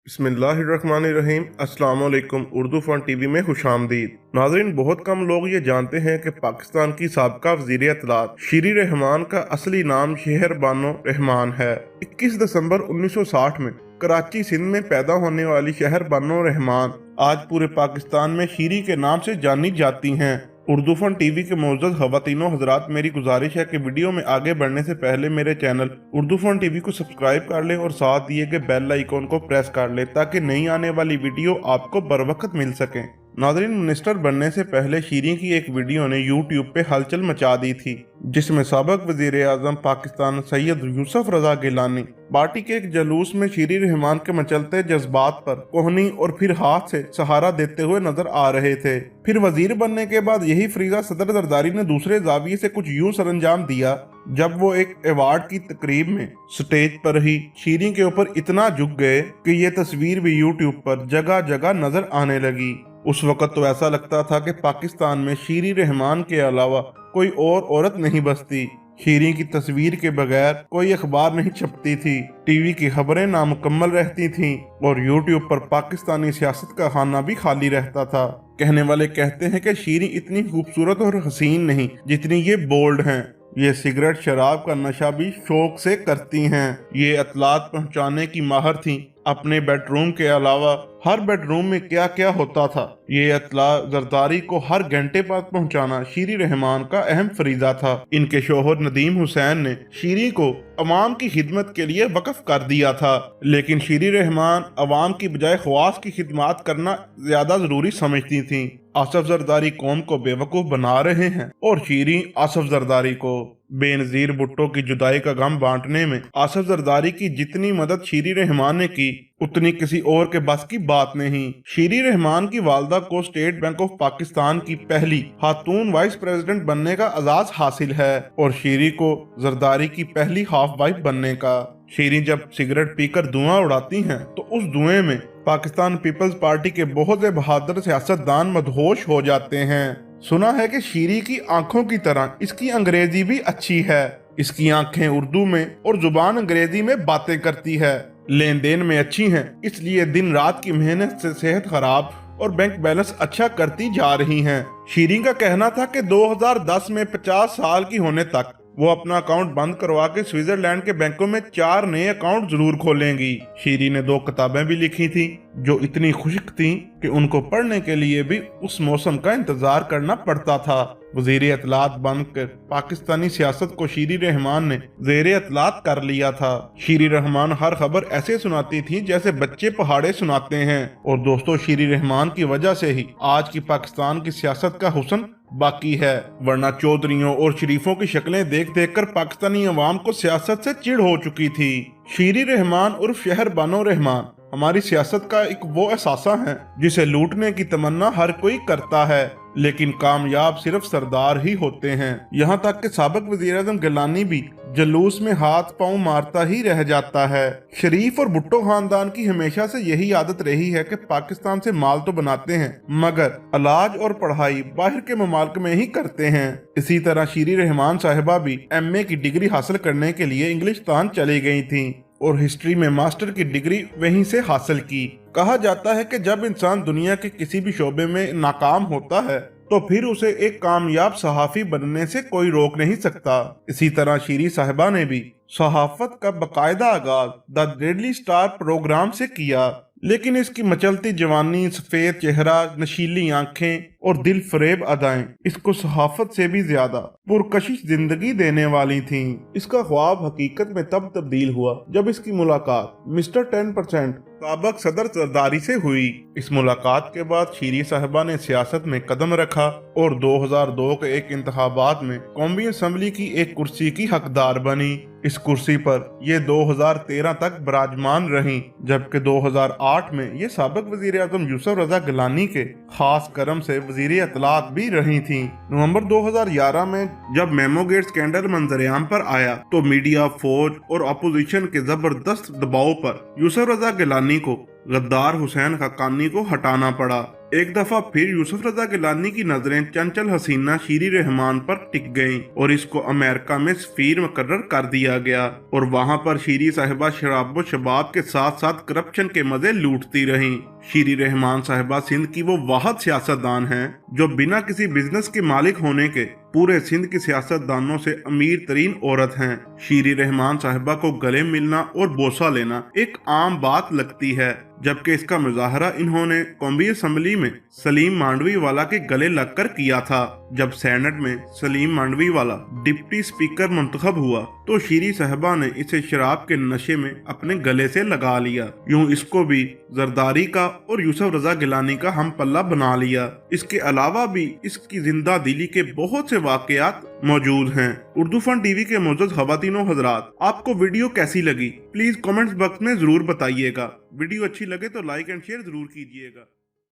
बिस्मिल्लाहिर्रहमानिर्रहीम। अस्सलाम वालेकुम। उर्दू फन टीवी में खुशामदीद। नाजरीन, बहुत कम लोग ये जानते हैं कि पाकिस्तान की साबका वज़ीर इत्तलात शीरी रहमान का असली नाम शहर बानो रहमान है। 21 दिसंबर 1960 में कराची सिंध में पैदा होने वाली शहर बानो रहमान आज पूरे पाकिस्तान में शीरी के नाम से जानी जाती हैं। उर्दू फन टीवी के मोअज़्ज़ज़ ख़वातीनो हज़रात, मेरी गुजारिश है कि वीडियो में आगे बढ़ने से पहले मेरे चैनल उर्दू फन टीवी को सब्सक्राइब कर लें और साथ दिए गए बेल आइकॉन को प्रेस कर लें ताकि नई आने वाली वीडियो आपको बर वक्त मिल सकें। नाज़रीन, मिनिस्टर बनने से पहले शीरी की एक वीडियो ने यूट्यूब पे हलचल मचा दी थी, जिसमें साबिक वज़ीर आज़म पाकिस्तान सैयद यूसुफ रज़ा गिलानी पार्टी के एक जुलूस में शीरी रहमान के मचलते जज्बात पर कोहनी और फिर हाथ से सहारा देते हुए नजर आ रहे थे। फिर वजीर बनने के बाद यही फरीजा सदर जरदारी ने दूसरे जाविये से कुछ यूं सरंजाम दिया जब वो एक अवार्ड की तकरीब में स्टेज पर ही शीरी के ऊपर इतना झुक गए कि ये तस्वीर भी यूट्यूब पर जगह जगह नजर आने लगी। उस वक्त तो ऐसा लगता था कि पाकिस्तान में शीरी रहमान के अलावा कोई और औरत नहीं बसती। शीरी की तस्वीर के बगैर कोई अखबार नहीं छपती थी, टीवी की खबरें नामुकम्मल रहती थीं और यूट्यूब पर पाकिस्तानी सियासत का खाना भी खाली रहता था। कहने वाले कहते हैं कि शीरी इतनी खूबसूरत और हसीन नहीं जितनी ये बोल्ड हैं। ये सिगरेट शराब का नशा भी शौक से करती हैं। ये इत्तलात पहुंचाने की माहिर थीं। अपने बेडरूम के अलावा हर बेडरूम में क्या क्या होता था, ये इत्तला जरदारी को हर घंटे पर पहुंचाना शीरी रहमान का अहम फरीजा था। इनके शोहर नदीम हुसैन ने शीरी को अवाम की खिदमत के लिए वक्फ कर दिया था, लेकिन शीरी रहमान अवाम की बजाय ख्वास की खिदमत करना ज्यादा जरूरी समझती थी। आसफ जरदारी कौम को बेवकूफ बना रहे हैं और शीरी आसफ जरदारी को। बेनजीर भुट्टो की जुदाई का गम बांटने में आसफ जरदारी की जितनी मदद शीरी रहमान ने की उतनी किसी और के बस की बात नहीं। शीरी रहमान की वालदा को स्टेट बैंक ऑफ पाकिस्तान की पहली खातून वाइस प्रेसिडेंट बनने का एजाज हासिल है और शीरी को जरदारी की पहली हाफ वाइफ बनने का। शीरी जब सिगरेट पीकर धुआं उड़ाती हैं तो उस धुएं में पाकिस्तान पीपल्स पार्टी के बहुत से बहादुर सियासतदान मदहोश हो जाते हैं। सुना है कि शीरी की आंखों की तरह इसकी अंग्रेजी भी अच्छी है। इसकी आंखें उर्दू में और जुबान अंग्रेजी में बातें करती है। लेन देन में अच्छी हैं, इसलिए दिन रात की मेहनत से सेहत खराब और बैंक बैलेंस अच्छा करती जा रही हैं। शीरी का कहना था कि 2010 में 50 साल की होने तक वो अपना अकाउंट बंद करवा के स्विट्जरलैंड के बैंकों में 4 नए अकाउंट जरूर खोलेंगी। शीरी ने 2 किताबें भी लिखी थी जो इतनी खुश्क थीं कि उनको पढ़ने के लिए भी उस मौसम का इंतजार करना पड़ता था। वजीर इत्तलात बनकर पाकिस्तानी सियासत को शीरी रहमान ने ज़ेरे इत्तलात कर लिया था। शीरी रहमान हर खबर ऐसे सुनाती थी जैसे बच्चे पहाड़े सुनाते हैं और दोस्तों, शीरी रहमान की वजह से ही आज की पाकिस्तान की सियासत का हुस्न बाकी है, वरना चौधरियों और शरीफों की शक्लें देख देख कर पाकिस्तानी अवाम को सियासत से चिढ़ हो चुकी थी। शीरी रहमान उर्फ शहर बानो रहमान हमारी सियासत का एक वो एहसासा है जिसे लूटने की तमन्ना हर कोई करता है, लेकिन कामयाब सिर्फ सरदार ही होते हैं। यहाँ तक कि साबिक वज़ीर आज़म गिलानी भी जुलूस में हाथ पांव मारता ही रह जाता है। शरीफ और भुट्टो खानदान की हमेशा से यही आदत रही है कि पाकिस्तान से माल तो बनाते हैं मगर इलाज और पढ़ाई बाहर के ममालिक में ही करते हैं। इसी तरह शीरी रहमान साहिबा भी MA की डिग्री हासिल करने के लिए इंग्लिस्तान चली गई थी और हिस्ट्री में मास्टर की डिग्री वहीं से हासिल की। कहा जाता है कि जब इंसान दुनिया के किसी भी शोबे में नाकाम होता है तो फिर उसे एक कामयाब सहाफी बनने से कोई रोक नहीं सकता। इसी तरह शीरी साहिबा ने भी सहाफत का बकायदा आगाज द डेली स्टार प्रोग्राम से किया, लेकिन इसकी मचलती जवानी, सफेद चेहरा, नशीली आंखें और दिल फरेब अदाएं इसको सहाफत से भी ज्यादा पुरकशिश जिंदगी देने वाली थीं। इसका ख्वाब हकीकत में तब तब्दील हुआ जब इसकी मुलाकात मिस्टर 10% साबिक सदर जरदारी से हुई। इस मुलाकात के बाद शीरी साहिबा ने सियासत में कदम रखा और 2002 के एक इंतखाबात में कौमी असम्बली की एक कुर्सी की हकदार बनी। इस कुर्सी पर ये 2013 तक विराजमान रहीं, जबकि 2008 में ये साबिक वजीर आज़म यूसुफ रज़ा गिलानी के खास करम से वजीर इत्तलात भी रही थीं। नवंबर 2011 में जब मेमोगेट स्कैंडल मंजरेआम पर आया तो मीडिया, फौज और अपोजिशन के जबरदस्त दबाव पर यूसुफ रज़ा गिलानी को गद्दार हुसैन हक्कानी को हटाना पड़ा। एक दफा फिर यूसुफ रजा गिलानी की नजरें चंचल हसीना शीरी रहमान पर टिक गईं और इसको अमेरिका में सफीर मुकर्रर कर दिया गया और वहां पर शीरी साहिबा शराब व शबाब के साथ साथ करप्शन के मजे लूटती रहीं। शीरी रहमान साहिबा सिंध की वो वाहद सियासतदान हैं जो बिना किसी बिजनेस के मालिक होने के पूरे सिंध की सियासतदानों से अमीर तरीन औरत हैं। शीरी रहमान साहिबा को गले मिलना और बोसा लेना एक आम बात लगती है, जबकि इसका मुजाहरा इन्होंने कौमी असम्बली में सलीम मांडवी वाला के गले लगकर किया था। जब सेनेट में सलीम मांडवी वाला डिप्टी स्पीकर मुंतखब हुआ तो शीरी साहिबा ने इसे शराब के नशे में अपने गले से लगा लिया। यूं इसको भी जरदारी का और यूसुफ रजा गिलानी का हम पल्ला बना लिया। इसके अलावा भी इसकी जिंदा दिली के बहुत से वाकयात मौजूद हैं। उर्दू फन टीवी के मौजूद खवातीनो हजरात, आपको वीडियो कैसी लगी प्लीज कमेंट्स बॉक्स में जरूर बताइएगा। वीडियो अच्छी लगे तो लाइक एंड शेयर जरूर कीजिएगा।